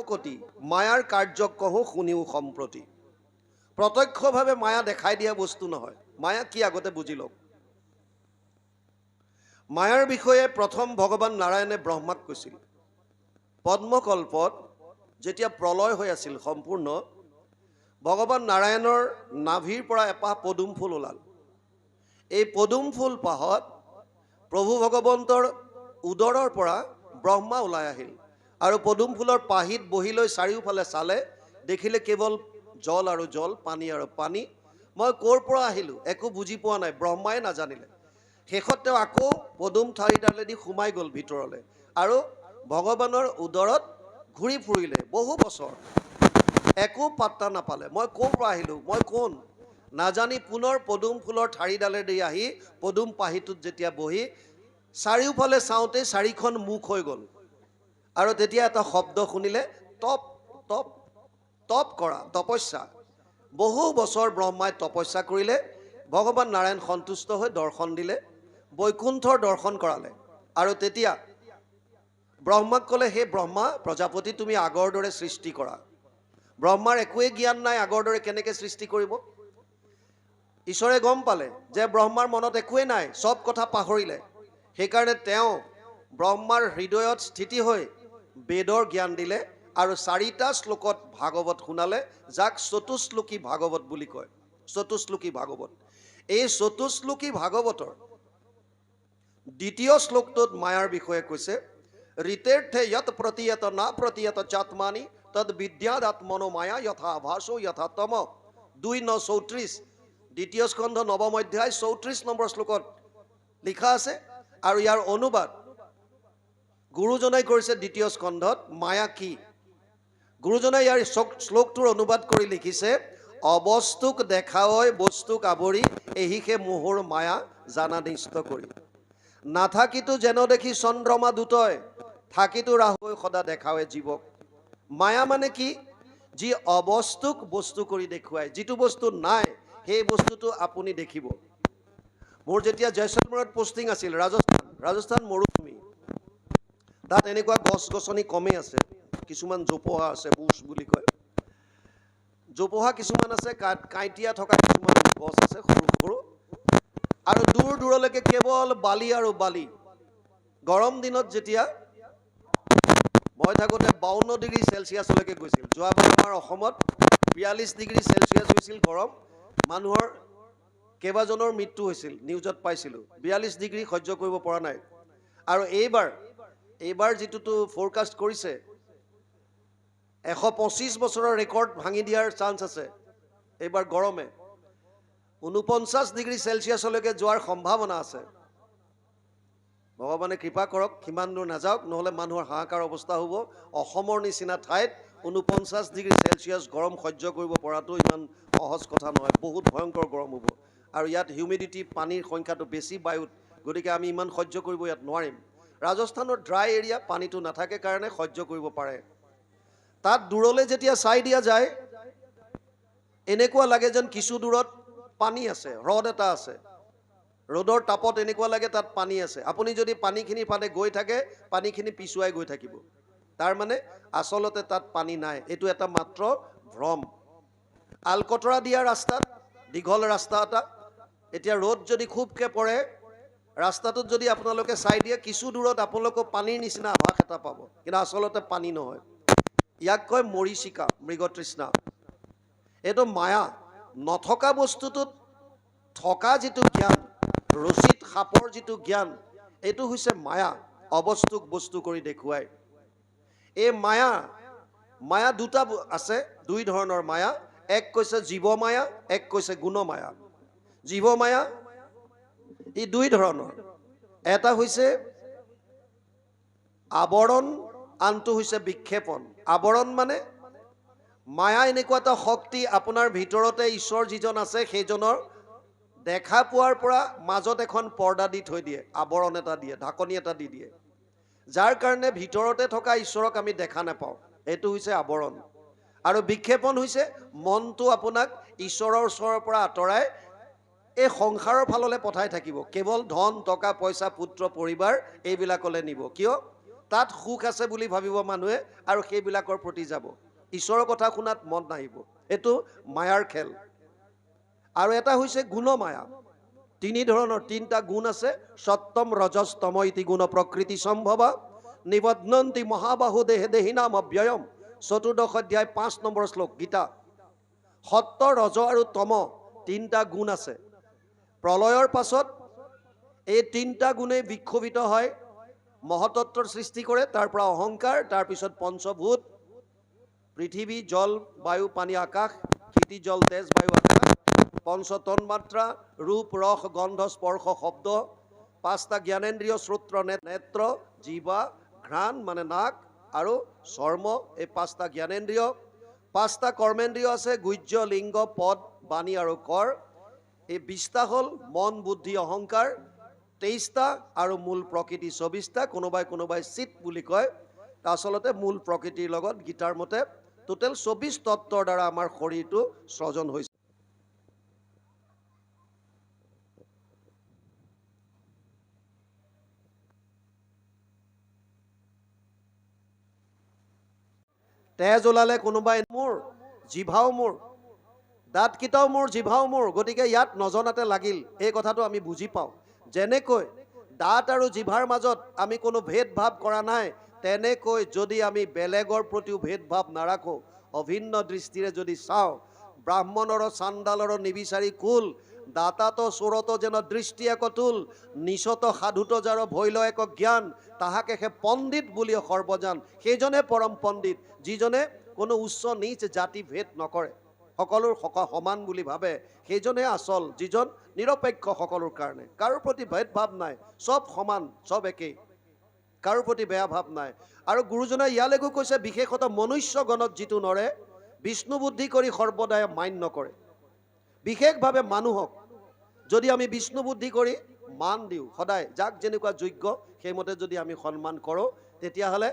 ভকতি মায়াৰ কাৰ্যক কহো শুনিও সম্প্ৰতি প্ৰত্যক্ষভাৱে মায়া দেখাই দিয়া বস্তু নহয় মায়া কি আগতে বুজি লওক মায়াৰ বিষয়ে প্ৰথম ভগৱান নাৰায়ণে ব্ৰহ্মাক কৈছিল পদ্মকল্পত যেতিয়া প্ৰলয় হৈ আছিল সম্পূৰ্ণ ভগৱান নাৰায়ণৰ নাভিৰ পৰা এপাহ পদুম ফুল ওলাল এই পদুম ফুল পাহত প্ৰভু ভগৱন্তৰ উদৰৰ পৰা ব্ৰহ্মা ওলাই আহিল আৰু পদুম ফুলৰ পাহিত বহি লৈ চাৰিওফালে চালে দেখিলে কেৱল জল আৰু জল পানী আৰু পানী মই ক'ৰ পৰা আহিলোঁ একো বুজি পোৱা নাই ব্ৰহ্মাই নাজানিলে শেষত তেওঁ আকৌ পদুম ঠাৰিডালেদি সোমাই গ'ল ভিতৰলৈ আৰু ভগৱানৰ উদৰত ঘূৰি ফুৰিলে বহু বছৰ একো পাত্তা নাপালে মই ক'ৰ পৰা আহিলোঁ মই কোন নাজানি পুনৰ পদুম ফুলৰ ঠাৰিডালেদি আহি পদুম পাহিটোত যেতিয়া বহি চাৰিওফালে চাওঁতে চাৰিখন মুখ হৈ গ'ল আৰু তেতিয়া এটা শব্দ শুনিলে তপ তপ তপ কৰা তপস্যা বহু বছৰ ব্ৰহ্মাই তপস্যা কৰিলে ভগৱান নাৰায়ণ সন্তুষ্ট হৈ দৰ্শন দিলে বৈকুণ্ঠৰ দৰ্শন কৰালে আৰু তেতিয়া ব্ৰহ্মাক ক'লে হে ব্ৰহ্মা প্ৰজাপতি তুমি আগৰ দৰে সৃষ্টি কৰা ব্ৰহ্মাৰ একোৱে জ্ঞান নাই আগৰ দৰে কেনেকৈ সৃষ্টি কৰিব ঈশ্বৰে গম পালে যে ব্ৰহ্মাৰ মনত একোৱে নাই সব কথা পাহৰিলে সেইকাৰণে তেওঁ ব্ৰহ্মাৰ হৃদয়ত স্থিতি হৈ বেদৰ জ্ঞান দিলে আৰু 4টা শ্লোকত ভাগৱত শুনালে যাক চতুশ্লোকী ভাগৱত বুলি কয় চতুশ্লোকী ভাগৱত এই চতুশ্লোকী ভাগৱতৰ দ্বিতীয় শ্লোকটোত মায়াৰ বিষয়ে কৈছে ঋতেৰ্থে যত প্ৰতীয়ত না প্ৰতীয়ত চাত্মানি তদ বিদ্যাদাত্মনো মায়া যথা আভাসো যথা তম 2:9-34 দ্বিতীয় স্কন্ধ নৱম অধ্যায় 34 নম্বৰ শ্লোকত লিখা আছে আৰু ইয়াৰ অনুবাদ গুৰুজনাই কৰিছে দ্বিতীয় স্কন্ধত মায়া কি গুৰুজনাই ইয়াৰ শ্লোকটোৰ অনুবাদ কৰি লিখিছে অবস্তুক দেখাৱই বস্তুক আৱৰি এহিকে মোহৰ মায়া জানা নিষ্ট কৰি নাথাকিতো যেন দেখি চন্দ্ৰমা দুটয় থাকিতো ৰাহুই সদা দেখাৱে জীৱক মায়া মানে কি যি অবস্তুক বস্তু কৰি দেখুৱায় যিটো বস্তু নাই সেই বস্তুটো আপুনি দেখিব মোৰ যেতিয়া জয়সলমেৰত পোষ্টিং আছিল ৰাজস্থান মৰুভূমি তাত এনেকুৱা গছ গছনি কমেই আছে কিছুমান জোপোহা আছে বুছ বুলি কয় জোপোহা কিছুমান আছে কাঁইটিয়া থকা কিছুমান গছ আছে সৰু সৰু আৰু দূৰ দূৰলৈকে কেৱল বালি আৰু বালি গৰম দিনত যেতিয়া মই থাকোঁতে 52 ডিগ্ৰী চেলচিয়াছলৈকে গৈছিল যোৱাবাৰ আমাৰ অসমত 42 ডিগ্ৰী চেলচিয়াছ হৈছিল গৰম মানুহৰ কেইবাজনৰ মৃত্যু হৈছিল নিউজত পাইছিলোঁ 42 ডিগ্ৰী সহ্য কৰিব পৰা নাই আৰু এইবাৰ যিটোতো ফৰকাষ্ট কৰিছে 125 বছৰৰ ৰেকৰ্ড ভাঙি দিয়াৰ চান্স আছে এইবাৰ গৰমে 49 ডিগ্ৰী চেলচিয়াছলৈকে যোৱাৰ সম্ভাৱনা আছে ভগৱানে কৃপা কৰক কিমান দূৰ নাযাওক নহ'লে মানুহৰ হাহাকাৰ অৱস্থা হ'ব অসমৰ নিচিনা ঠাইত 49 ডিগ্ৰী চেলচিয়াছ গৰম সহ্য কৰিব পৰাটো ইমান সহজ কথা নহয় বহুত ভয়ংকৰ গৰম হ'ব আৰু ইয়াত হিউমিডিটি পানীৰ সংখ্যাটো বেছি বায়ুত গতিকে আমি ইমান সহ্য কৰিব ইয়াত নোৱাৰিম ৰাজস্থানৰ ড্ৰাই এৰিয়া পানীটো নাথাকে কাৰণে সহ্য কৰিব পাৰে তাত দূৰলৈ যেতিয়া চাই দিয়া যায় এনেকুৱা লাগে যেন কিছু দূৰত পানী আছে হ্ৰদ এটা আছে ৰ'দৰ তাপত এনেকুৱা লাগে তাত পানী আছে আপুনি যদি পানীখিনি ফালে গৈ থাকে পানীখিনি পিছুৱাই গৈ থাকিব তাৰ মানে আচলতে তাত পানী নাই এইটো এটা মাত্ৰ ভ্ৰম আলকটৰা দিয়া ৰাস্তাত দীঘল ৰাস্তা এটা এতিয়া ৰ'দ যদি খুবকৈ পৰে ৰাস্তাটোত যদি আপোনালোকে চাই দিয়ে কিছু দূৰত আপোনালোকক পানীৰ নিচিনা আভাস এটা পাব কিন্তু আচলতে পানী নহয় ইয়াক কয় মৰীচিকা মৃগতৃষ্ণা এইটো মায়া নথকা বস্তুটোত থকা যিটো জ্ঞান ৰচিত সাপৰ যিটো জ্ঞান এইটো হৈছে মায়া অবস্তুক বস্তু কৰি দেখুৱায় এই মায়া দুটা আছে দুই ধৰণৰ মায়া এক কৈছে জীৱ মায়া এক কৈছে গুণ মায়া জীৱ মায়া এই দুই ধৰণৰ এটা হৈছে আৱৰণ আনটো হৈছে বিক্ষেপণ আৱৰণ মানে মায়া এনেকুৱা এটা শক্তি আপোনাৰ ভিতৰতে ঈশ্বৰ যিজন আছে সেইজনৰ দেখা পোৱাৰ পৰা মাজত এখন পৰ্দা দি থৈ দিয়ে আৱৰণ এটা দিয়ে ঢাকনি এটা দি দিয়ে যাৰ কাৰণে ভিতৰতে থকা ঈশ্বৰক আমি দেখা নাপাওঁ এইটো হৈছে আৱৰণ আৰু বিক্ষেপণ হৈছে মনটো আপোনাক ঈশ্বৰৰ ওচৰৰ পৰা আঁতৰাই এই সংসাৰৰ ফাললৈ পঠাই থাকিব কেৱল ধন টকা পইচা পুত্ৰ পৰিবাৰ এইবিলাকলৈ নিব কিয় তাত সুখ আছে বুলি ভাবিব মানুহে আৰু সেইবিলাকৰ প্ৰতি যাব। ঈশ্বৰৰ কথা শুনাত মন নাহিব। এইটো মায়াৰ খেল। আৰু এটা হৈছে গুণমায়া। তিনি ধৰণৰ, তিনিটা গুণ আছে। সত্যম ৰজস তম ইতি গুণ প্ৰকৃতি সম্ভৱ নিবধ্নন্তি মহাবাহু দেহে দেহিনাম অব্যয়ম। 14 অধ্যায় 5 নম্বৰ শ্লোক গীতা। সত্য, ৰজ আৰু তম তিনিটা গুণ আছে। প্ৰলয়ৰ পাছত এই তিনিটা গুণেই বিক্ষোভিত হয়, মহতত্বৰ সৃষ্টি কৰে। তাৰ পৰা অহংকাৰ, তাৰপিছত পঞ্চভূত, পৃথিৱী, জল, বায়ু, পানী, আকাশ, ক্ষিতি, জল, তেজ, বায়ু, আকাশ, পঞ্চতন্মাত্ৰা, ৰূপ, ৰস, গন্ধ, স্পৰ্শ, শব্দ, 5টা জ্ঞানেন্দ্ৰিয়, শ্ৰোত্ৰ, নেত্ৰ, জিহ্বা, ঘ্ৰাণ মানে নাক আৰু চৰ্ম, এই 5টা জ্ঞানেন্দ্ৰিয়। 5টা কৰ্মেন্দ্ৰিয় আছে, গুহ্য, লিংগ, পদ, বাণী আৰু কৰ। এই 20টা হ'ল মন, বুদ্ধি, অহংকাৰ। 23টা আৰু মূল প্ৰকৃতি 24টা। কোনোবাই চিত বুলি কয়। আচলতে মূল প্ৰকৃতিৰ লগত গীতাৰ মতে টোটেল 24 তত্ত্বৰ দ্বাৰা আমাৰ শৰীৰটো সৃজন হৈছে। তেজ ওলালে কোনোবাই মোৰ, জিভাও মোৰ, দাঁতকেইটাও মোৰ, জিভাও মোৰ। গতিকে ইয়াত নজনাতে লাগিল। এই কথাটো আমি বুজি পাওঁ। যেনেকৈ দাঁত আৰু জিভাৰ মাজত আমি কোনো ভেদভাৱ কৰা নাই, তেনেকৈ যদি আমি বেলেগৰ প্ৰতিও ভেদভাৱ নাৰাখোঁ, অভিন্ন দৃষ্টিৰে যদি চাওঁ, ব্ৰাহ্মণৰ চাণ্ডালৰ নিবিচাৰি কুল, দাতাত চোৰত যেন দৃষ্টি এক তুল, নিচত সাধুত যাৰ ভৈল এক জ্ঞান, তাহাকে সে পণ্ডিত বুলিও সৰ্বজান। সেইজনে পৰম পণ্ডিত, যিজনে কোনো উচ্চ নীচ জাতি ভেদ নকৰে, সকলোৰ সমান বুলি ভাবে। সেইজনে আচল, যিজন নিৰপেক্ষ সকলোৰ কাৰণে, কাৰো প্ৰতি ভেদভাৱ নাই, চব সমান, চব একেই, কাৰো প্ৰতি বেয়া ভাৱ নাই। আৰু গুৰুজনে ইয়ালৈকো কৈছে, বিশেষত মনুষ্যগণত যিটো নৰে, বিষ্ণু বুদ্ধি কৰি সৰ্বদাই মান্য কৰে। বিশেষভাৱে মানুহক যদি আমি বিষ্ণু বুদ্ধি কৰি মান দিওঁ, সদায় যাক যেনেকুৱা যোগ্য সেইমতে যদি আমি সন্মান কৰোঁ, তেতিয়াহ'লে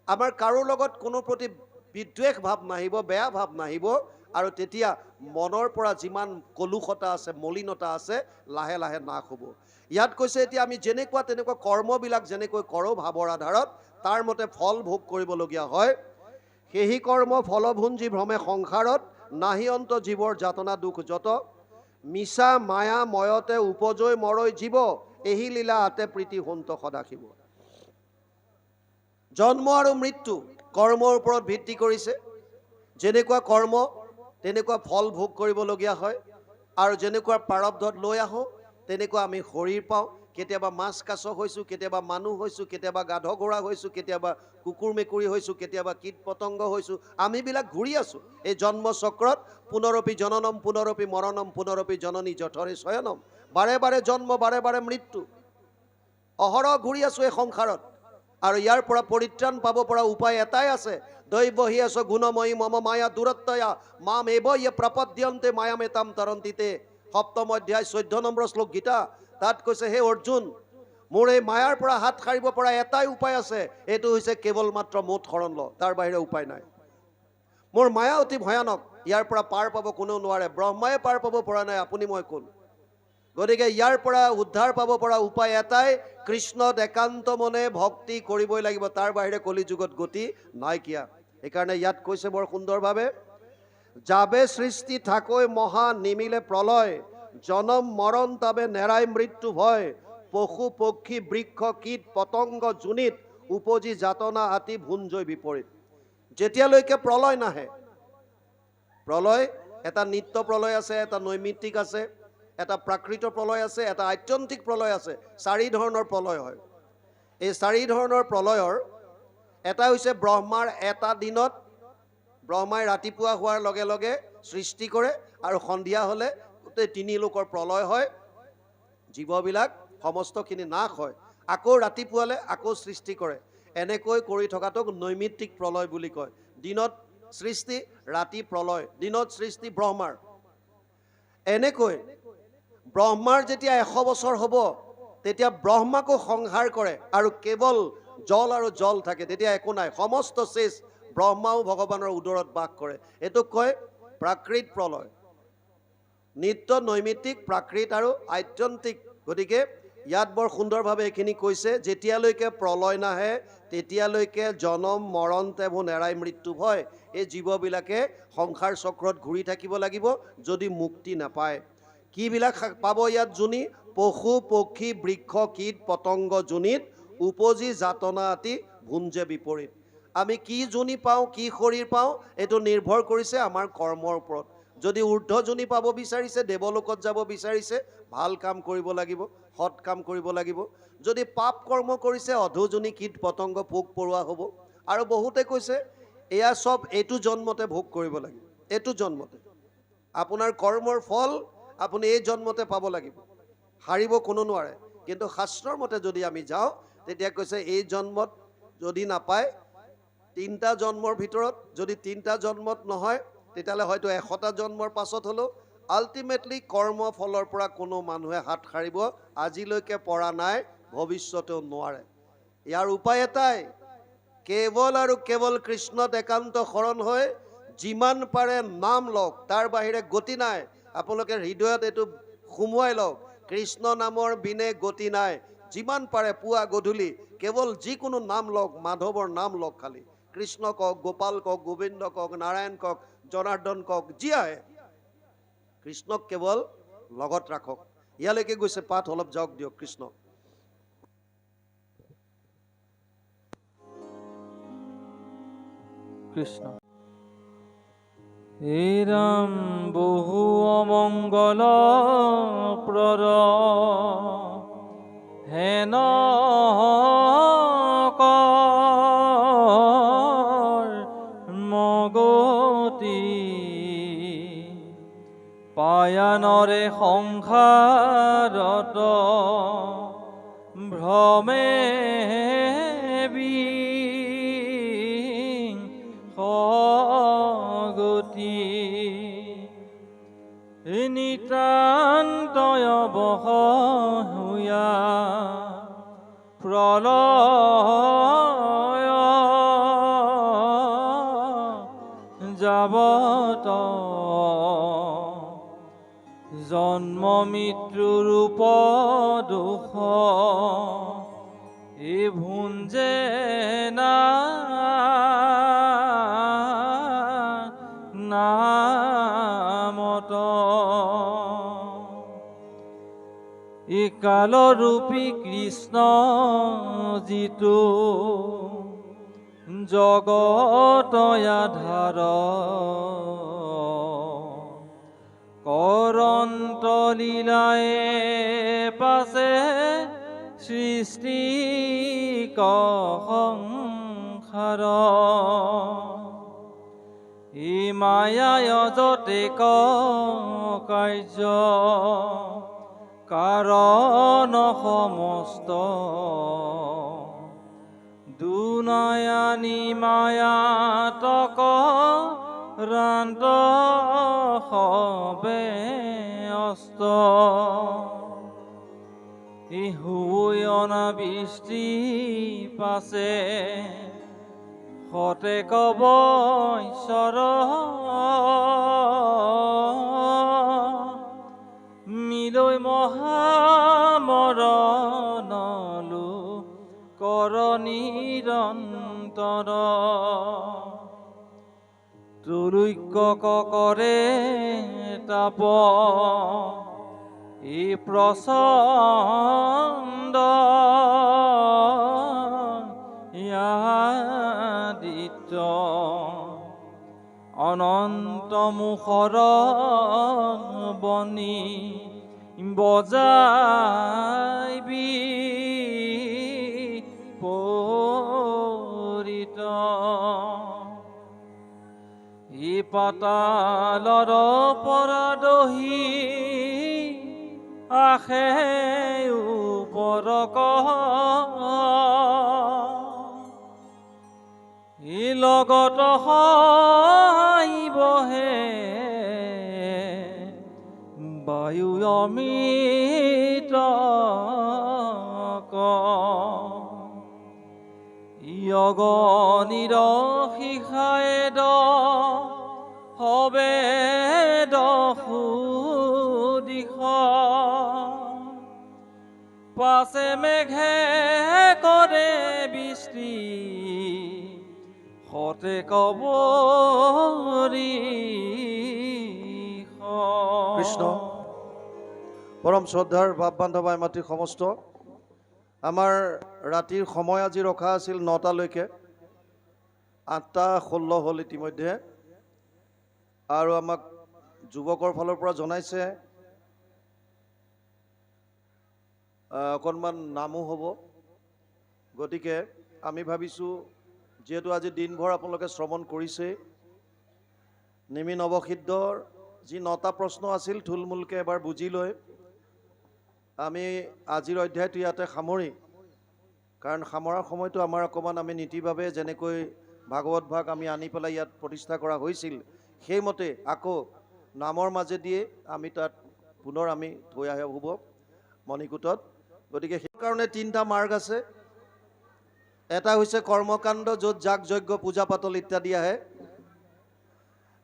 আমাৰ কাৰো লগত কোনো প্ৰতি বিদ্বেষ ভাৱ নাহিব, বেয়া ভাৱ নাহিব। আৰু তেতিয়া মনৰ পৰা যিমান কলুষতা আছে, মলিনতা আছে, লাহে লাহে নাশ হ'ব। ইয়াত কৈছে, এতিয়া আমি যেনেকুৱা তেনেকুৱা কৰ্মবিলাক যেনেকৈ কৰোঁ ভাৱৰ আধাৰত, তাৰ মতে ফল ভোগ কৰিবলগীয়া হয়। সেহি কৰ্ম ফলভুঞ্জী ভ্ৰমে সংসাৰত, নাহি অন্ত জীৱৰ যাতনা দুখ যত, মিছা মায়া ময়তে উপজয় মৰৈ জীৱ, এহি লীলা আতে প্ৰীতি সন্ত সদাশিৱ। জন্ম আৰু মৃত্যু কৰ্মৰ ওপৰত ভিত্তি কৰিছে। যেনেকুৱা কৰ্ম তেনেকুৱা ফল ভোগ কৰিবলগীয়া হয়। আৰু যেনেকুৱা প্ৰাৰব্ধত লৈ আহোঁ, তেনেকুৱা আমি শৰীৰ পাওঁ। কেতিয়াবা মাছ কাছ হৈছোঁ, কেতিয়াবা মানুহ হৈছোঁ, কেতিয়াবা গাধ ঘোঁৰা হৈছোঁ, কেতিয়াবা কুকুৰ মেকুৰী হৈছোঁ, কেতিয়াবা কীট পতংগ হৈছোঁ। আমিবিলাক ঘূৰি আছোঁ এই জন্ম চক্ৰত। পুনৰপি জননম পুনৰপি মৰণম, পুনৰপি জননী জঠৰে শয়নম। বাৰে বাৰে জন্ম, বাৰে বাৰে মৃত্যু, অহৰহ ঘূৰি আছোঁ এই সংসাৰত। আৰু ইয়াৰ পৰা পৰিত্ৰাণ পাব পৰা উপায় এটাই আছে, দৈবহি আছ গুণময়ী মম মায়া দূৰত্বয়া, মাম এব ইয়ে প্ৰপদ্যন্তে মায়ামেতাম তৰন্তিতে। 7ম অধ্যায় 14 নম্বৰ শ্লোক গীতা। তাত কৈছে, হে অৰ্জুন, মোৰ এই মায়াৰ পৰা হাত সাৰিব পৰা এটাই উপায় আছে, এইটো হৈছে কেৱল মাত্ৰ মোত শৰণ ল, তাৰ বাহিৰে উপায় নাই। মোৰ মায়া অতি ভয়ানক, ইয়াৰ পৰা পাৰ পাব কোনেও নোৱাৰে। ব্ৰহ্মাই পাৰ পাব পৰা নাই, আপুনি মই কোন? গতিকে ইয়াৰ পৰা উদ্ধাৰ পাব পৰা উপায় এটাই, কৃষ্ণত একান্ত মনে ভক্তি কৰিবই লাগিব, তাৰ বাহিৰে কলিযুগত গতি নাইকিয়া। সেইকাৰণে ইয়াত কৈছে বৰ সুন্দৰভাৱে, যাবে সৃষ্টি থাকৈ মহা নিমিলে প্ৰলয়, জনম মৰণ তাবে নেৰাই মৃত্যু ভয়, পশু পক্ষী বৃক্ষ কীট পতংগ জুনিত, উপজি যাতনা আতি ভুঞ্জয় বিপৰীত। যেতিয়ালৈকে প্ৰলয় নাহে, প্ৰলয় এটা নিত্য প্ৰলয় আছে, এটা নৈমিত্তিক আছে, এটা প্ৰাকৃত প্ৰলয় আছে, এটা আত্যন্তিক প্ৰলয় আছে। 4 ধৰণৰ প্ৰলয় হয়। এই 4 ধৰণৰ প্ৰলয়ৰ এটা হৈছে ব্ৰহ্মাৰ এটা দিনত, ব্ৰহ্মাই ৰাতিপুৱা হোৱাৰ লগে লগে সৃষ্টি কৰে, আৰু সন্ধিয়া হ'লে গোটেই 3 লোকৰ প্ৰলয় হয়, জীৱবিলাক সমস্তখিনি নাশ হয়। আকৌ ৰাতিপুৱালে আকৌ সৃষ্টি কৰে। এনেকৈ কৰি থকাটোক নৈমিত্তিক প্ৰলয় বুলি কয়। দিনত সৃষ্টি, ৰাতি প্ৰলয়, দিনত সৃষ্টি ব্ৰহ্মাৰ। এনেকৈ ব্ৰহ্মাৰ যেতিয়া 100 বছৰ হ'ব, তেতিয়া ব্ৰহ্মাকো সংহাৰ কৰে, আৰু কেৱল জল আৰু জল থাকে, তেতিয়া একো নাই, সমস্ত শেষ। ব্ৰহ্মাও ভগৱানৰ উদৰত বাস কৰে। এইটোক কয় প্ৰাকৃত প্ৰলয়। নিত্য, নৈমিত্তিক, প্ৰাকৃত আৰু আত্যন্তিক। গতিকে ইয়াত বৰ সুন্দৰভাৱে এইখিনি কৈছে, যেতিয়ালৈকে প্ৰলয় নাহে তেতিয়ালৈকে জনম মৰণ তেবোৰ নেৰাই মৃত্যু ভয়, এই জীৱবিলাকে সংসাৰ চক্ৰত ঘূৰি থাকিব লাগিব যদি মুক্তি নাপায়। কিবিলাক পাব ইয়াত যোনি? পশু পক্ষী বৃক্ষ কীট পতংগ যোনিত উপজি যাতনা আতি ভুঞ্জে বিপৰীত। আমি কি যোনি পাওঁ, কি শৰীৰ পাওঁ, এইটো নিৰ্ভৰ কৰিছে আমাৰ কৰ্মৰ ওপৰত। যদি ঊৰ্ধ্বযোনি পাব বিচাৰিছে, দেৱলোকত যাব বিচাৰিছে, ভাল কাম কৰিব লাগিব, সৎ কাম কৰিব লাগিব। যদি পাপ কৰ্ম কৰিছে, অধোযোনি কীট পতংগ পোক পৰুৱা হ'ব। আৰু বহুতে কৈছে এয়া চব এইটো জন্মতে ভোগ কৰিব লাগিব, এইটো জন্মতে আপোনাৰ কৰ্মৰ ফল আপুনি এই জন্মতে পাব লাগিব, হাৰিব কোনো নোৱাৰে। কিন্তু শাস্ত্ৰৰ মতে যদি আমি যাওঁ তেতিয়া কৈছে এই জন্মত যদি নাপায়, 3টা জন্মৰ ভিতৰত যদি 3টা জন্মত নহয় তেতিয়াহ'লে হয়তো 100টা জন্মৰ পাছত হ'লেও আল্টিমেটলি কৰ্ম ফলৰ পৰা কোনো মানুহে হাত সাৰিব আজিলৈকে পৰা নাই, ভৱিষ্যতেও নোৱাৰে। ইয়াৰ উপায় এটাই, কেৱল আৰু কেৱল কৃষ্ণত একান্ত শৰণ হৈ যিমান পাৰে নাম লওক, তাৰ বাহিৰে গতি নাই। আপোনালোকে হৃদয়ত এইটো সুমুৱাই লওক, কৃষ্ণ নামৰ বিনে গতি নাই। যিমান পাৰে পুৱা গধূলি কেৱল যিকোনো নাম লওক, মাধৱৰ নাম লওক, খালি কৃষ্ণ কওক, গোপাল কওক, গোবিন্দ কওক, নাৰায়ণ কওক, জনাৰ্দন কওক, যি আহে কৃষ্ণক কেৱল লগত ৰাখক। ইয়ালৈকে গৈছে পাঠ, অলপ যাওক দিয়ক। কৃষ্ণ কৃষ্ণ। হে ৰাম বহু অমংগল প্ৰৰ হেন মগতি পায়ানৰে সংসাৰত ভ্ৰমে গতি নিতান্তয় বহয়া প্ৰলয় যাবত জন্ম মৃত্যু ৰূপ দুখ এই ভুঞ্জে নামত এই কালৰূপী কৃষ্ণ যিটো জগত আধাৰ কৰন্ত লীলায়ে পাছে সৃষ্টি সংসাৰ ই মায়ায় যতে কাৰ্য কাৰণ সমস্ত দুনয়নী মায়াতক ৰান্ত সবে অস্ত ইহুই অনাবৃষ্টি পাছে সতে কব ঈশ্বৰ মিলৈ মহামৰণলো কৰ নিৰন্তৰ তুলুক্য কৰে তাপ ই প্ৰচণ্ড ইয়াদিত্য অনন্ত মুখৰ বনি বজাইবি পৰিত ই পাতালৰ পৰা দহি আহে ওপৰক ই লগত বহে বায়ু অমৃত অগণিৰ শিখায়ে হবে দিশ পাছে মেঘে কৰে বৃষ্টি সতে কবৰী কৃষ্ণ পৰম শ্ৰদ্ধাৰ বাপ বান্ধৱাই মাতৃ সমস্ত আমাৰ ৰাতিৰ সময় আজি ৰখা আছিল 9টালৈকে 8:16 হ'ল ইতিমধ্যে আৰু আমাক যুৱকৰ ফালৰ পৰা জনাইছে অকণমান নামো হ'ব গতিকে আমি ভাবিছোঁ যিহেতু আজি দিনভৰ আপোনালোকে শ্ৰৱণ কৰিছে নিমি নৱসিদ্ধৰ যি 9টা প্ৰশ্ন আছিল থুলমূলকৈ এবাৰ বুজি লৈ আমি আজিৰ অধ্যায়টো ইয়াতে সামৰি কাৰণ সামৰাৰ সময়টো আমাৰ অকণমান আমি নীতিভাৱে যেনেকৈ ভাগৱত ভাগ আমি আনি পেলাই ইয়াত প্ৰতিষ্ঠা কৰা হৈছিল সেইমতে আকৌ নামৰ মাজেদিয়ে আমি তাত পুনৰ আমি থৈ অহা হ'ব মণিকূটত গতিকে সেইকাৰণে 3টা মাৰ্গ আছে এটা হৈছে কৰ্মকাণ্ড য'ত যাগ যজ্ঞ পূজা পাতল ইত্যাদি আহে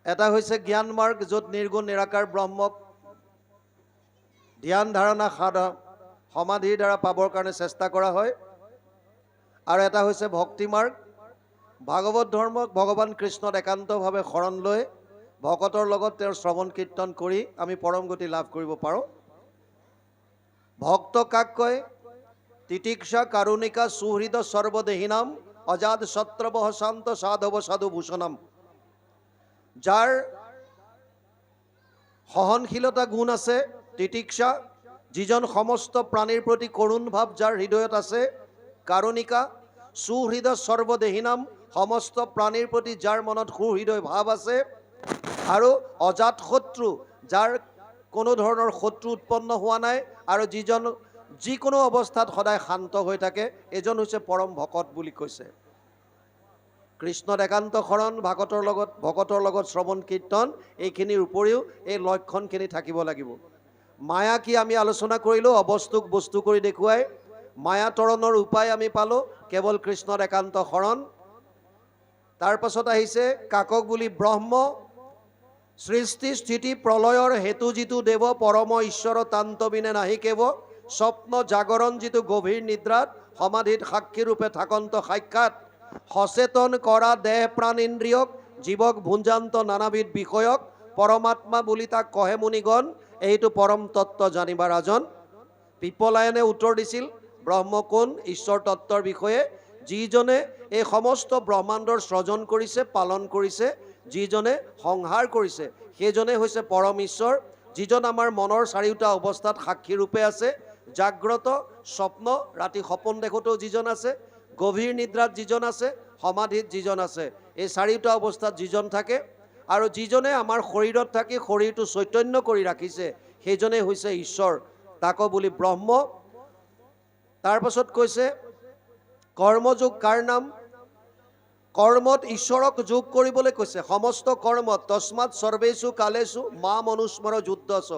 এটা হৈছে জ্ঞান মাৰ্গ য'ত নিৰ্গুণ নিৰাকাৰ ব্ৰহ্মক ধ্যান ধাৰণা সমাধিৰ দ্বাৰা পাবৰ কাৰণে চেষ্টা কৰা হয় আৰু এটা হৈছে ভক্তি মাৰ্গ ভাগৱত ধৰ্মক ভগৱান কৃষ্ণত একান্তভাৱে শৰণ লৈ ভকতৰ লগত তেওঁৰ শ্ৰৱণ কীৰ্তন কৰি আমি পৰম গতি লাভ কৰিব পাৰোঁ ভক্ত কাক কয় তিতিক্ষা কাৰুণিকা সুহৃদ সৰ্বদেহীনাম অজাত সত্ৰবহ শান্ত সাধৱ সাধু ভূষণম যাৰ সহনশীলতা গুণ আছে তিতিক্ষা যিজন সমস্ত প্ৰাণীৰ প্ৰতি কৰুণ ভাৱ যাৰ হৃদয়ত আছে কাৰুণিকা সুহৃদ সৰ্বদেহীনাম সমস্ত প্ৰাণীৰ প্ৰতি যাৰ মনত সুহৃদয় ভাৱ আছে আৰু অজাত শত্ৰু যাৰ কোনো ধৰণৰ শত্ৰু উৎপন্ন হোৱা নাই আৰু যিজন যিকোনো অৱস্থাত সদায় শান্ত হৈ থাকে এজন হৈছে পৰম ভকত বুলি কৈছে কৃষ্ণত একান্ত শৰণ ভকতৰ লগত শ্ৰৱণ কীৰ্তন এইখিনিৰ উপৰিও এই লক্ষণখিনি থাকিব লাগিব মায়া কি আমি আলোচনা কৰিলোঁ অবস্তুক বস্তু কৰি দেখুৱাই মায়া তৰণৰ উপায় আমি পালোঁ কেৱল কৃষ্ণত একান্ত শৰণ তাৰ পাছত আহিছে কাকক বুলি ব্ৰহ্ম সৃষ্টি স্থিতি প্ৰলয়ৰ হেতু যিটো দেৱ পৰম ঈশ্বৰ তান্তবিনে নাহি কেৱ স্বপ্ন জাগৰণ যিটো গভীৰ নিদ্ৰাত সমাধিত সাক্ষী ৰূপে থাকন্ত সাক্ষাৎ সচেতন কৰা দেহ প্ৰাণ ইন্দ্ৰিয়ক জীৱক ভুঞ্জান্ত নানাবিধ বিষয়ক পৰমাত্মা বুলি তাক কহে মুনিগণ এইটো পৰম তত্ত্ব জানিবা ৰাজন পিপলায়নে উত্তৰ দিছিল ব্ৰহ্ম কোন ঈশ্বৰ তত্ত্বৰ বিষয়ে যিজনে এই সমস্ত ব্ৰহ্মাণ্ডৰ সৃজন কৰিছে পালন কৰিছে যিজনে সংহাৰ কৰিছে সেইজনে হৈছে পৰম ঈশ্বৰ যিজন আমাৰ মনৰ চাৰিওটা অৱস্থাত সাক্ষী ৰূপে আছে জাগ্ৰত স্বপ্ন ৰাতি সপোন দেখোঁতেও যিজন আছে গভীৰ নিদ্ৰাত যিজন আছে সমাধিত যিজন আছে এই চাৰিওটা অৱস্থাত যিজন থাকে আৰু যিজনে আমাৰ শৰীৰত থাকি শৰীৰটো চৈতন্য কৰি ৰাখিছে সেইজনেই হৈছে ঈশ্বৰ তাকো বুলি ব্ৰহ্ম তাৰ পাছত কৈছে কৰ্মযোগ কাৰ নাম কৰ্মত ঈশ্বৰক যোগ কৰিবলৈ কৈছে সমস্ত কৰ্মত তস্মাৎ সৰ্বেষু কালেষু মা মনুস্মৰ যুদ্ধছ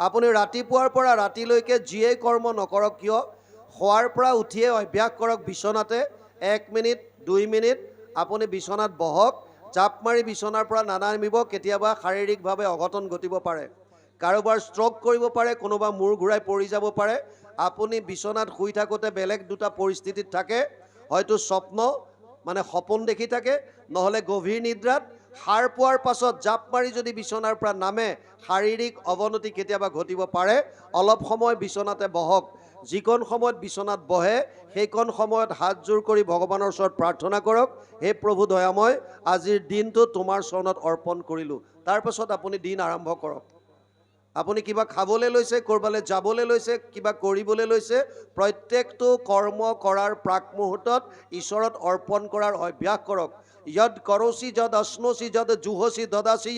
আপুনি ৰাতিপুৱাৰ পৰা ৰাতিলৈকে যিয়েই কৰ্ম নকৰক কিয় শোৱাৰ পৰা উঠিয়ে অভ্যাস কৰক বিচনাতে 1 মিনিট 2 মিনিট আপুনি বিচনাত বহক জাপ মাৰি বিচনাৰ পৰা নানামিব কেতিয়াবা শাৰীৰিকভাৱে অঘটন ঘটিব পাৰে কাৰোবাৰ ষ্ট্ৰক কৰিব পাৰে কোনোবা মূৰ ঘূৰাই পৰি যাব পাৰে আপুনি বিচনাত শুই থাকোঁতে বেলেগ দুটা পৰিস্থিতিত থাকে হয়তো স্বপ্ন মানে সপোন দেখি থাকে নহ'লে গভীৰ নিদ্ৰাত সাৰ পোৱাৰ পাছত জাপ মাৰি যদি বিচনাৰ পৰা নামে শাৰীৰিক অৱনতি কেতিয়াবা ঘটিব পাৰে অলপ সময় বিচনাতে বহক যিকণ সময়ত বিচনাত বহে সেইকণ সময়ত হাত জোৰ কৰি ভগৱানৰ ওচৰত প্ৰাৰ্থনা কৰক হে প্ৰভু দয়াময় আজিৰ দিনটো তোমাৰ চৰণত অৰ্পণ কৰিলোঁ তাৰ পাছত আপুনি দিন আৰম্ভ কৰক আপুনি কিবা খাবলৈ লৈছে ক'ৰবালৈ যাবলৈ লৈছে কিবা কৰিবলৈ লৈছে প্ৰত্যেকটো কৰ্ম কৰাৰ প্ৰাক মুহূৰ্তত ঈশ্বৰত অৰ্পণ কৰাৰ অভ্যাস কৰক যদ কৰচি যদ অশ্নচি যদ জুহচি দদাচি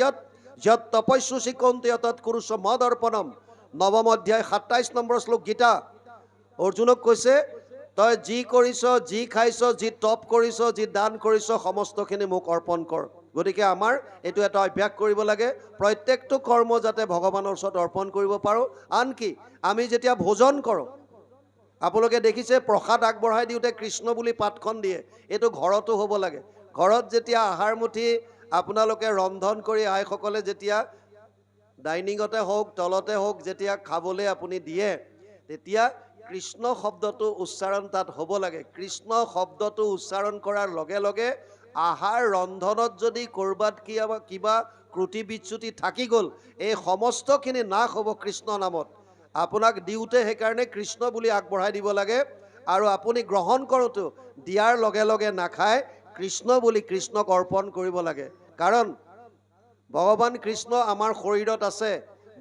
যদ তপস্যুচি কন্তে তৎ কুৰুষ মদ অৰ্পণম নৱম অধ্যায় 27 নম্বৰ শ্লোক গীতা অৰ্জুনক কৈছে তই যি কৰিছ যি খাইছ যি তপ কৰিছ যি দান কৰিছ সমস্তখিনি মোক অৰ্পণ কৰ গতিকে আমাৰ এইটো এটা অভ্যাস কৰিব লাগে প্ৰত্যেকটো কৰ্ম যাতে ভগৱানৰ ওচৰত অৰ্পণ কৰিব পাৰোঁ আনকি আমি যেতিয়া ভোজন কৰোঁ আপোনালোকে দেখিছে প্ৰসাদ আগবঢ়াই দিওঁতে কৃষ্ণ বুলি পাতখন দিয়ে এইটো ঘৰতো হ'ব লাগে ঘৰত যেতিয়া আহাৰ মুঠি আপোনালোকে ৰন্ধন কৰি আইসকলে যেতিয়া ডাইনিঙতে হওক তলতে হওক যেতিয়া খাবলৈ আপুনি দিয়ে তেতিয়া কৃষ্ণ শব্দটো উচ্চাৰণ তাত হ'ব লাগে। কৃষ্ণ শব্দটো উচ্চাৰণ কৰাৰ লগে লগে আহাৰ ৰন্ধনত যদি ক'ৰবাত কিবা ত্ৰুটি বিচ্যুতি থাকি গ'ল, এই সমস্তখিনি নাশ হ'ব কৃষ্ণ নামত। আপোনাক দিওঁতে সেইকাৰণে কৃষ্ণ বুলি আগবঢ়াই দিব লাগে, আৰু আপুনি গ্ৰহণ কৰোঁতেও দিয়াৰ লগে লগে নাখায়, কৃষ্ণ বুলি কৃষ্ণক অৰ্পণ কৰিব লাগে। কাৰণ ভগৱান কৃষ্ণ আমাৰ শৰীৰত আছে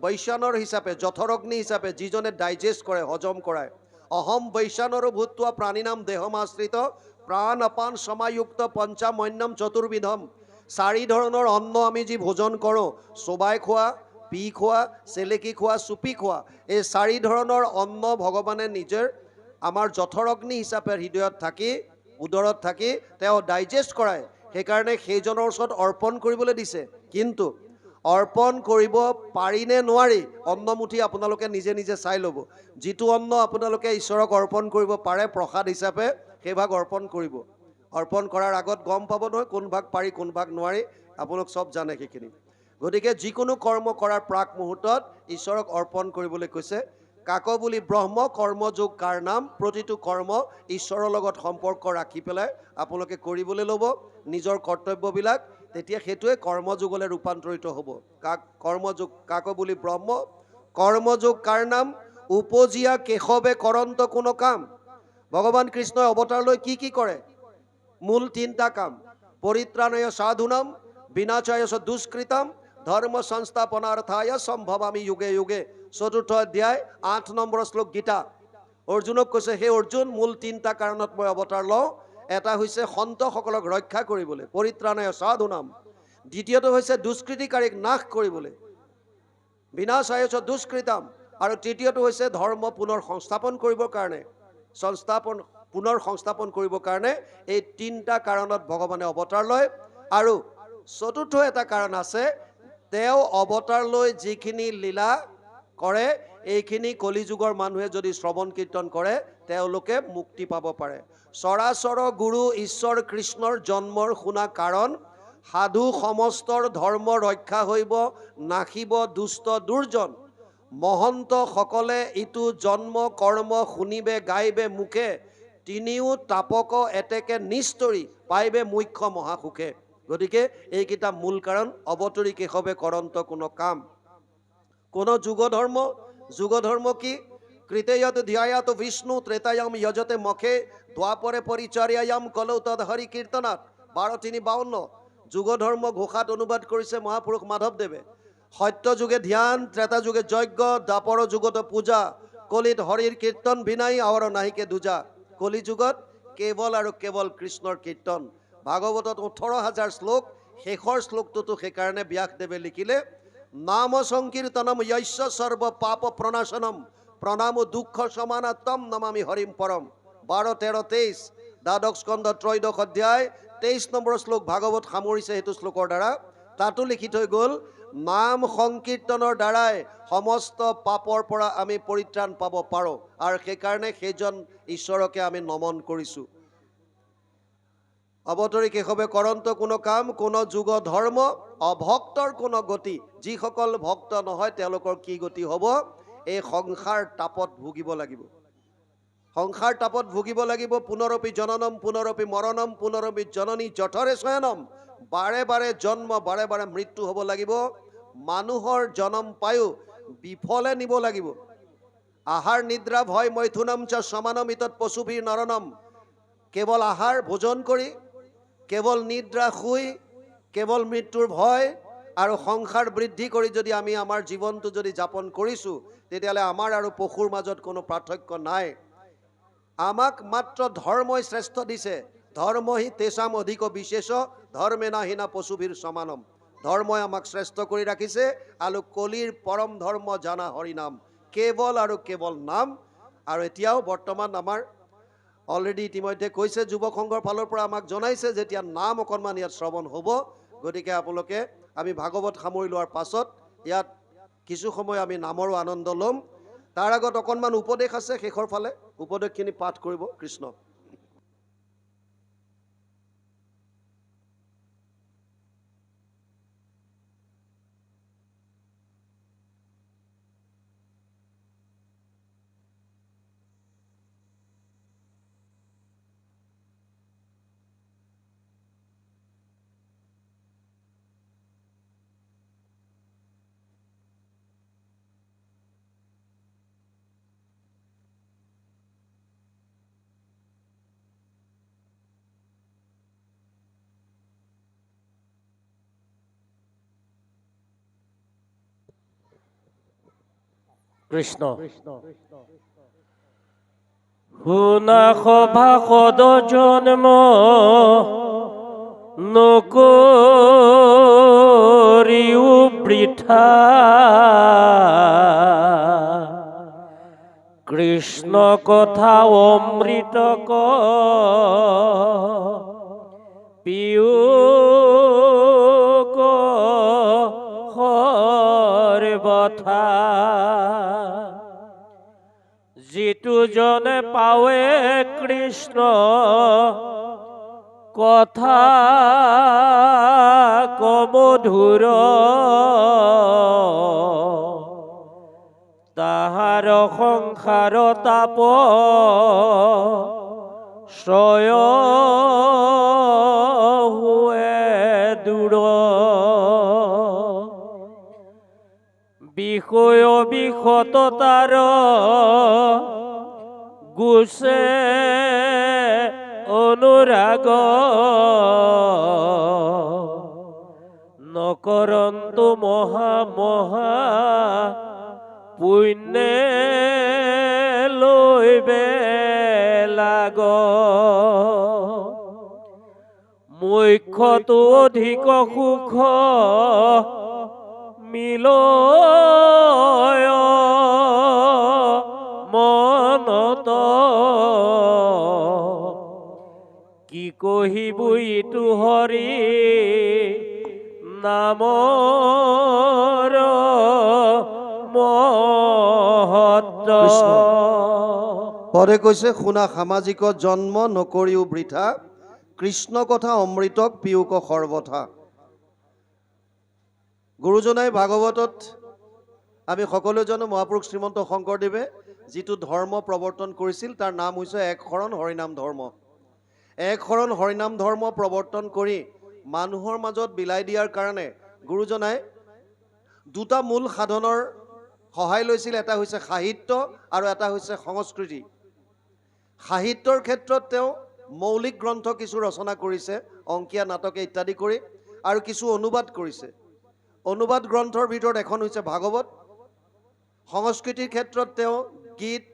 বৈশ্বানৰ হিচাপে, জঠৰগ্নি হিচাপে, যিজনে ডাইজেষ্ট কৰে, হজম কৰায়। অহম বৈশ্বানৰো ভূত্বা প্ৰাণীনাম দেহমাশ্ৰিত প্ৰাণ অপান সমাযুক্ত পঞ্চামন্যম চতুৰ্বিধম। 4 ধৰণৰ অন্ন আমি যি ভোজন কৰোঁ, চোবাই খোৱা, পি খোৱা, চেলেকি খোৱা, চুপি খোৱা, এই 4 ধৰণৰ অন্ন ভগৱানে নিজৰ আমাৰ জঠৰগ্নি হিচাপে হৃদয়ত থাকি, উদৰত থাকি তেওঁ ডাইজেষ্ট কৰায়। সেইকাৰণে সেইজনৰ ওচৰত অৰ্পণ কৰিবলৈ দিছে। কিন্তু অৰ্পণ কৰিব পাৰিনে নোৱাৰি, অন্নমুঠি আপোনালোকে নিজে নিজে চাই ল'ব। যিটো অন্ন আপোনালোকে ঈশ্বৰক অৰ্পণ কৰিব পাৰে প্ৰসাদ হিচাপে, সেই ভাগ অৰ্পণ কৰিব। অৰ্পণ কৰাৰ আগত গম পাব নহয় কোন ভাগ পাৰি কোন ভাগ নোৱাৰি, আপোনালোক চব জানে সেইখিনি। গতিকে যিকোনো কৰ্ম কৰাৰ প্ৰাক মুহূৰ্তত ঈশ্বৰক অৰ্পণ কৰিবলৈ কৈছে। কাক বুলি ব্ৰহ্ম কৰ্মযোগ কাৰ নাম, প্ৰতিটো কৰ্ম ঈশ্বৰৰ লগত সম্পৰ্ক ৰাখি পেলাই আপোনালোকে কৰিবলৈ ল'ব নিজৰ কৰ্তব্যবিলাক, তেতিয়া সেইটোৱে কৰ্মযোগলৈ ৰূপান্তৰিত হ'ব। কৰ্মযোগ কাক বুলি ব্ৰহ্ম কৰ্মযোগ কাৰ নাম, উপজিয়া কেশৱে কৰন্ত কোনো কাম। ভগৱান কৃষ্ণই অৱতাৰ লৈ কি কৰে? মূল 3টা কাম। পৰিত্ৰাণায় সাধুনাম বিনাশায় দুষ্কৃতম ধৰ্ম সংস্থাপনাৰ্থায় সম্ভৱামি যুগে যুগে। 4ৰ্থ অধ্যায় 8 নম্বৰ শ্লোক গীতা। অৰ্জুনক কৈছে, সেই অৰ্জুন, মূল 3টা কাৰণত মই অৱতাৰ লওঁ। এটা হৈছে সন্তসকলক ৰক্ষা কৰিবলৈ, পৰিত্ৰাণায় সাধুনাম। দ্বিতীয়টো হৈছে দুষ্কৃতিকাৰীক নাশ কৰিবলৈ, বিনাশায় দুষ্কৃতম। আৰু তৃতীয়টো হৈছে ধৰ্ম পুনৰ সংস্থাপন কৰিবৰ কাৰণে, পুনৰ সংস্থাপন কৰিবৰ কাৰণে এই 3টা কাৰণত ভগৱানে অৱতাৰ লয়। আৰু 4ৰ্থ এটা কাৰণ আছে, তেওঁ অৱতাৰ লৈ যিখিনি লীলা কৰে, এইখিনি কলিযুগৰ মানুহে যদি শ্ৰৱণ কীৰ্তন কৰে তেওঁলোকে মুক্তি পাব পাৰে। চৰাচৰ গুৰু ঈশ্বৰ কৃষ্ণৰ জন্মৰ শুনা কাৰণ, সাধু সমস্তৰ ধৰ্ম ৰক্ষা হৈব, নাশিব দুষ্ট দুৰ্জন। মহন্ত সকলে ইটো জন্ম কৰ্ম শুনিবে গাইবে মুখে, তিনিও তাপক এতেকে নিস্তৰি পাইবে মুখ্য মহাসুখে। গতিকে এইকেইটা মূল কাৰণ। অৱতৰি কেশৱে কৰন্ত কোনো কাম। কোন যুগধৰ্ম কি? কৃতেয়ত ধ্যায়াত বিষ্ণু ত্ৰেতায়াম যজতে মখে, দ্বাপৰে পৰিচৰ্যায়াম কলৌ তদ হৰি কীৰ্তনাথ। 12:3-52 যুগধৰ্ম ঘোষাত অনুবাদ কৰিছে মহাপুৰুষ মাধৱদেৱে। সত্য যুগে ধ্যান, ত্ৰেতা যুগে যজ্ঞ, দ্বাপৰ যুগত পূজা, কলিত হৰিৰ কীৰ্তন বিনাই আৱৰ নাহিকে দুজা। কলি যুগত কেৱল আৰু কেৱল কৃষ্ণৰ কীৰ্তন। ভাগৱতত 18,000 শ্লোক। শেষৰ শ্লোকটোতো সেইকাৰণে ব্যাসদেৱে লিখিলে, নাম সংকীৰ্তনম য়স্য সৰ্ব পাপ প্ৰণাশনম প্ৰণাম দুঃখ সমানাত্তম নমামি হৰিম পৰম। 12, 13, 23 দ্বাদশ স্কন্ধ 13 অধ্যায় 23 নম্বৰ শ্লোক ভাগৱত সামৰিছে সেইটো শ্লোকৰ দ্বাৰা। তাতো লিখি থৈ গ'ল, নাম সংকীৰ্তনৰ দ্বাৰাই সমস্ত পাপৰ পৰা আমি পৰিত্ৰাণ পাব পাৰোঁ, আৰু সেইকাৰণে সেইজন ঈশ্বৰকে আমি নমন কৰিছোঁ। অৱতৰি কেশৱে কৰন্ত কোনো কাম, কোন যুগ ধৰ্ম, অভক্তৰ কোনো গতি। যিসকল ভক্ত নহয় তেওঁলোকৰ কি গতি হ'ব? এই সংসাৰ তাপত ভুগিব লাগিব। সংসাৰ তাপত ভুগিব লাগিব। পুনৰপি জননম পুনৰপি মৰণম পুনৰপি জননী জঠৰে শয়নম। বাৰে বাৰে জন্ম, বাৰে বাৰে মৃত্যু হ'ব লাগিব। মানুহৰ জনম পায়ো বিফলে নিব লাগিব। আহাৰ নিদ্ৰা ভয় মৈথুনম চ সমানম ইতৎ পশুভীৰ নৰনম। কেৱল আহাৰ ভোজন কৰি, কেৱল নিদ্ৰা শুই, কেৱল মৃত্যুৰ ভয় আৰু সংসাৰ বৃদ্ধি কৰি যদি আমি আমাৰ জীৱনটো যদি যাপন কৰিছোঁ, তেতিয়াহ'লে আমাৰ আৰু পশুৰ মাজত কোনো পাৰ্থক্য নাই। আমাক মাত্ৰ ধৰ্মই শ্ৰেষ্ঠ দিছে। ধৰ্মহি তেচাম অধিক বিশেষ ধৰ্মে নাহিনা পশুভীৰ সমানম। ধৰ্মই আমাক শ্ৰেষ্ঠ কৰি ৰাখিছে। আৰু কলিৰ পৰম ধৰ্ম জানা হৰিনাম, কেৱল আৰু কেৱল নাম। আৰু এতিয়াও বৰ্তমান আমাৰ অলৰেডি ইতিমধ্যে কৈছে, যুৱক সংঘৰ ফালৰ পৰা আমাক জনাইছে যেতিয়া নাম অকণমান ইয়াত শ্ৰৱণ হ'ব। গতিকে আপোনালোকে আমি ভাগৱত সামৰি লোৱাৰ পাছত ইয়াত কিছু সময় আমি নামৰো আনন্দ ল'ম। তাৰ আগত অকণমান উপদেশ আছে শেষৰ ফালে, উপদেশখিনি পাঠ কৰিব কৃষ্ণ। কৃষ্ণ শুনা সভাসদ জন্ম নকৰিও বৃথা কৃষ্ণ কথা অমৃত পিয়ুক সৰ্বথা যিটো জনে পাৱে কৃষ্ণ কথা কমধুৰ তাহাৰ সংসাৰ তাপ শ্ৰয় হুৱে দূৰ বিষয় বিষত তাৰ গুছে অনুৰাগ নকৰন্তু মহা মহা পুণ্যে লৈবে লাগ মুখ্যটো অধিক সুখ মিলয় মনত কি কহিবু ইটো হৰি নামৰ মহত্ব পৰে কৈছে শুনা সামাজিক জন্ম নকৰিও বৃথা কৃষ্ণ কথা অমৃতক পিয়ুক সৰ্বথা। গুৰুজনাই ভাগৱতত আমি সকলোৱে জানো মহাপুৰুষ শ্ৰীমন্ত শংকৰদেৱে যিটো ধৰ্ম প্ৰৱৰ্তন কৰিছিল তাৰ নাম হৈছে এক শৰণ হৰিনাম ধৰ্ম। এক শৰণ হৰিনাম ধৰ্ম প্ৰৱৰ্তন কৰি মানুহৰ মাজত বিলাই দিয়াৰ কাৰণে গুৰুজনাই দুটা মূল সাধনৰ সহায় লৈছিল। এটা হৈছে সাহিত্য আৰু এটা হৈছে সংস্কৃতি। সাহিত্যৰ ক্ষেত্ৰত তেওঁ মৌলিক গ্ৰন্থ কিছু ৰচনা কৰিছে, অংকীয়া নাটকে ইত্যাদি কৰি, আৰু কিছু অনুবাদ কৰিছে। অনুবাদ গ্ৰন্থৰ ভিতৰত এখন হৈছে ভাগৱত। সংস্কৃতিৰ ক্ষেত্ৰত তেওঁ গীত,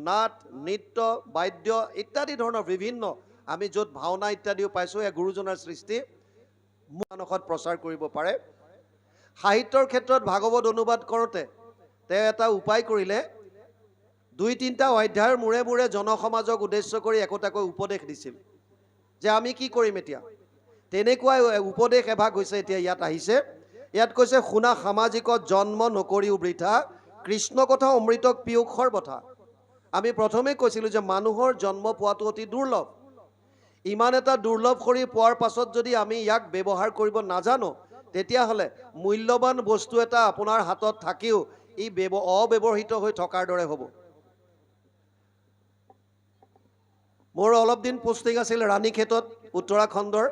নাট, নৃত্য, বাদ্য ইত্যাদি ধৰণৰ বিভিন্ন আমি য'ত ভাওনা ইত্যাদিও পাইছোঁ, এয়া গুৰুজনাৰ সৃষ্টি মানসত প্ৰচাৰ কৰিব পাৰে। সাহিত্যৰ ক্ষেত্ৰত ভাগৱত অনুবাদ কৰোঁতে তেওঁ এটা উপায় কৰিলে, ২-৩টা অধ্যায়ৰ মূৰে মূৰে জনসমাজক উদ্দেশ্য কৰি একোটাকৈ উপদেশ দিছিল যে আমি কি কৰিম এতিয়া। তেনেকুৱাই উপদেশ এভাগ হৈছে এতিয়া ইয়াত আহিছে। ইয়াত কৈছে শুনা সামাজিকত জন্ম নকৰিও বৃথা কৃষ্ণ কথা অমৃতক পিয়ুক সৰ্বথা। আমি প্ৰথমেই কৈছিলোঁ যে মানুহৰ জন্ম পোৱাটো অতি দুৰ্লভ। ইমান এটা দুৰ্লভ কৰি পোৱাৰ পাছত যদি আমি ইয়াক ব্যৱহাৰ কৰিব নাজানো, তেতিয়াহ'লে মূল্যৱান বস্তু এটা আপোনাৰ হাতত থাকিও ই অব্যৱহৃত হৈ থকাৰ দৰে হ'ব। মোৰ অলপ দিন পোষ্টিং আছিল ৰাণীক্ষেত্ৰত, উত্তৰাখণ্ডৰ।